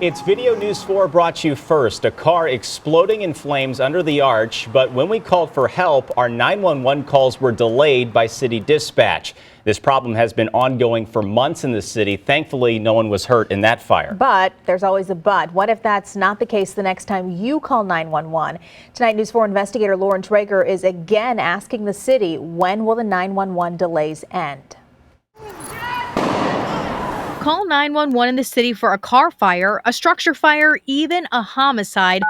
It's Video News 4 brought you first. A car exploding in flames under the arch, but when we called for help, our 911 calls were delayed by city dispatch. This problem has been ongoing for months in the city. Thankfully, no one was hurt in that fire. But there's always a but. What if that's not the case the next time you call 911? Tonight, News 4 investigator Lauren Traeger is again asking the city, when will the 911 delays end? Call 911 in the city for a car fire, a structure fire, even a homicide.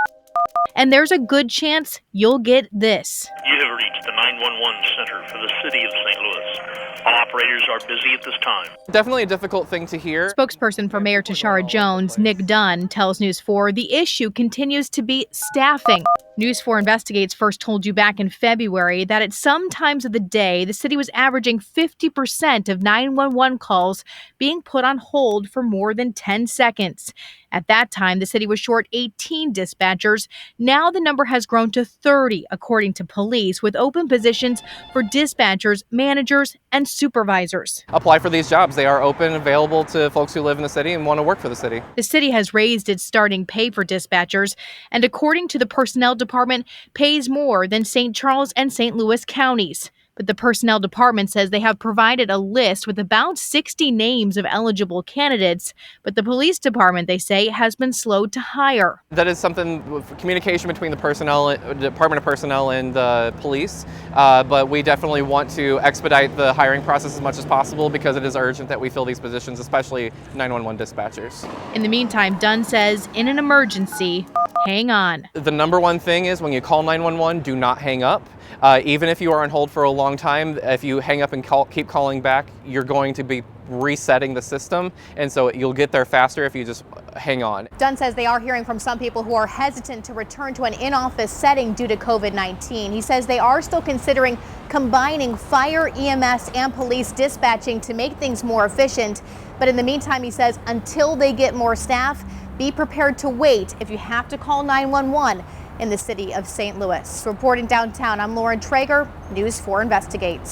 And there's a good chance you'll get this. You have reached the 911 center for the city of St. Louis. All operators are busy at this time. Definitely a difficult thing to hear. Spokesperson for Mayor Tashara Jones, Nick Dunn, tells News 4 the issue continues to be staffing. News 4 Investigates first told you back in February that at some times of the day, the city was averaging 50% of 911 calls being put on hold for more than 10 seconds. At that time, the city was short 18 dispatchers. Now the number has grown to 30, according to police, with open positions for dispatchers, managers, and supervisors. Apply for these jobs. They are open, available to folks who live in the city and want to work for the city. The city has raised its starting pay for dispatchers, and according to the Personnel Department, pays more than St. Charles and St. Louis counties. But the Personnel Department says they have provided a list with about 60 names of eligible candidates. But the Police Department, they say, has been slow to hire. That is something with communication between the Department of Personnel and police. But we definitely want to expedite the hiring process as much as possible because it is urgent that we fill these positions, especially 911 dispatchers. In the meantime, Dunn says, in an emergency, hang on. The number one thing is when you call 911, do not hang up. Even if you are on hold for a long time, if you hang up and keep calling back, you're going to be resetting the system. And so you'll get there faster if you just hang on. Dunn says they are hearing from some people who are hesitant to return to an in-office setting due to COVID-19. He says they are still considering combining fire, EMS, and police dispatching to make things more efficient. But in the meantime, he says until they get more staff, be prepared to wait if you have to call 911 in the city of St. Louis. Reporting downtown, I'm Lauren Traeger, News 4 Investigates.